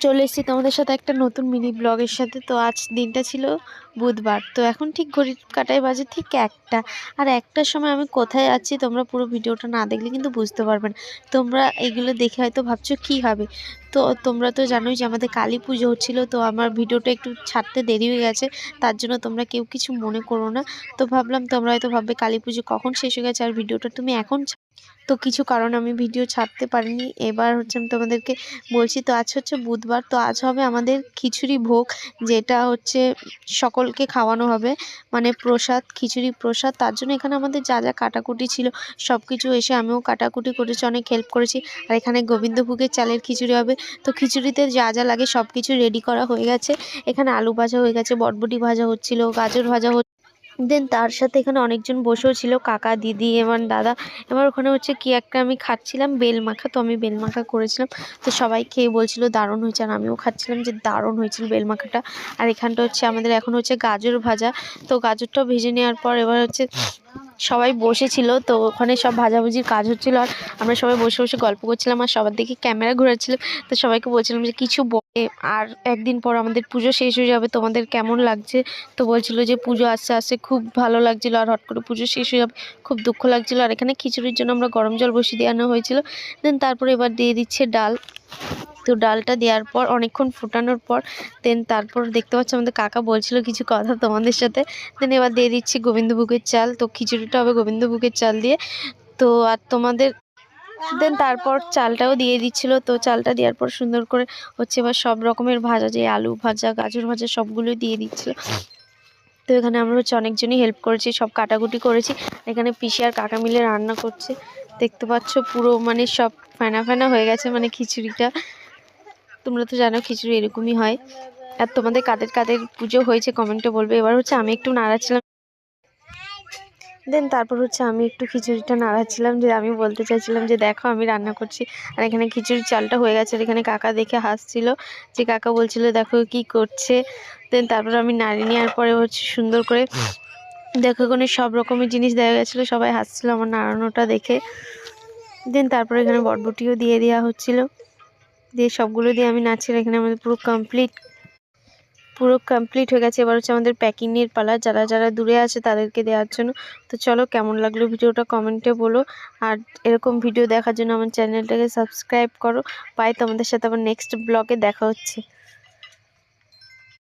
চলে এসেছি তোমাদের সাথে একটা নতুন মিনি ব্লগের সাথে। তো আজ দিনটা ছিল বুধবার। তো এখন ঠিক ঘড়ির কাঁটায় বাজে ঠিক 1টা। আর 1টার সময় আমি কোথায় যাচ্ছি তোমরা পুরো ভিডিওটা না দেখলে কিন্তু বুঝতে পারবে না। তোমরা এগুলো দেখে হয়তো ভাবছো কী হবে। তো তোমরা তো জানোই যে আমাদের কালী পুজো হচ্ছিলো। তো আমার ভিডিওটা একটু ছাড়তে দেরি হয়ে গেছে, তার জন্য তোমরা কেউ কিছু মনে করো না। তো ভাবলাম তোমরা হয়তো ভাববে কালী পুজো কখন শেষ হয়ে গেছে আর ভিডিওটা তুমি এখন তো কিছু কারণে আমি ভিডিও ছাড়তে পারিনি। এবার হচ্ছে আমি তোমাদেরকে বলছি। তো আজ হচ্ছে বুধবার। তো আজ হবে আমাদের খিচুড়ি ভোগ, যেটা হচ্ছে সকলকে খাওয়ানো হবে, মানে প্রসাদ, খিচুড়ি প্রসাদ। তার জন্য এখানে আমাদের যা যা কাটাকুটি ছিল সব কিছু এসে আমিও কাটাকুটি করেছি, অনেক হেল্প করেছি। আর এখানে গোবিন্দভোগের চালের খিচুড়ি হবে। তো খিচুড়িতে যা যা লাগে সব কিছু রেডি করা হয়ে গেছে। এখানে আলু ভাজা হয়ে গেছে, বটবটি ভাজা হচ্ছিল, গাজর ভাজা দেন তার সাথে এখানে অনেকজন বসেও ছিল, কাকা, দিদি এবং দাদা। এবার ওখানে হচ্ছে কি একটা আমি খাচ্ছিলাম বেল মাখা। তো আমি বেল মাখা করেছিলাম। তো সবাই খেয়ে বলছিল দারুণ হয়েছে, আর আমিও খাচ্ছিলাম যে দারুণ হয়েছিল বেল মাখাটা। আর এখানটা হচ্ছে আমাদের এখন হচ্ছে গাজর ভাজা। তো গাজরটাও ভেজে নেওয়ার পর এবার হচ্ছে সবাই বসেছিল। তো ওখানে সব ভাজাভুজির কাজ হচ্ছিলো, আর আমরা সবাই বসে বসে গল্প করছিলাম, আর সবার দিকে ক্যামেরা ঘোরাচ্ছিলাম। তো সবাইকে বলছিলাম যে কিছু বলে, আর একদিন পর আমাদের পুজো শেষ হয়ে যাবে, তোমাদের কেমন লাগছে। তো বলছিল যে পুজো আসতে আসতে খুব ভালো লাগছিলো, আর হট করে পুজো শেষ হয়ে যাবে, খুব দুঃখ লাগছিলো। আর এখানে খিচুড়ির জন্য আমরা গরম জল বসিয়ে দিয়ে আনা হয়েছিল। দেন তারপরে এবার দিয়ে দিচ্ছে ডাল। তো ডালটা দেওয়ার পর অনেকক্ষণ ফুটানোর পর দেন তারপর দেখতে পাচ্ছি আমাদের কাকা বলছিল কিছু কথা তোমাদের সাথে। দেন এবার দিয়ে দিচ্ছি গোবিন্দভোগের চাল। তো খিচুড়িটা হবে গোবিন্দভোগের চাল দিয়ে। তো আর তোমাদের দেন তারপর চালটাও দিয়ে দিচ্ছিল। তো চালটা দেওয়ার পর সুন্দর করে হচ্ছে এবার সব রকমের ভাজা, যে আলু ভাজা, গাজর ভাজা, সবগুলো দিয়ে দিচ্ছিল। তো এখানে আমরা হচ্ছে অনেকজনই হেল্প করেছি, সব কাটাকুটি করেছি। এখানে পিসি আর কাকা মিলে রান্না করছে। দেখতে পাচ্ছ পুরো মানে সব ফেনা ফেনা হয়ে গেছে, মানে খিচুড়িটা। তোমরা তো জানো খিচুড়ি এরকমই হয়। আর তোমাদের কাদের কাদের পুজো হয়েছে কমেন্টে বলবে। এবার হচ্ছে আমি একটু নাড়াচ্ছিলাম। দেন তারপর হচ্ছে আমি একটু খিচুড়িটা নাড়াচ্ছিলাম, যে আমি বলতে চাইছিলাম যে দেখো আমি রান্না করছি। আর এখানে খিচুড়ির চালটা হয়ে গেছে। আর এখানে কাকা দেখে হাসছিল, যে কাকা বলছিল দেখো কি করছে। দেন তারপর আমি নাড়িয়ে নেওয়ার পরে হচ্ছে সুন্দর করে দেখো এখানে সব রকমের জিনিস দেওয়া গেছিলো, সবাই হাসছিল আমার নাড়ানোটা দেখে। দেন তারপরে এখানে বটবটিও দিয়ে দেওয়া হচ্ছিল, দিয়ে সবগুলো দিয়ে আমি নাচছিলাম। এখানে আমাদের পুরো কমপ্লিট হয়ে গেছে। এবার হচ্ছে আমাদের প্যাকিংয়ের পালা, যারা যারা দূরে আছে তাদেরকে দেওয়ার জন্য। তো চলো কেমন লাগলো ভিডিওটা কমেন্টে বলো, আর এরকম ভিডিও দেখার জন্য আমার চ্যানেলটাকে সাবস্ক্রাইব করো। বাই, তোমাদের সাথে আবার নেক্সট ব্লগে দেখা হচ্ছে।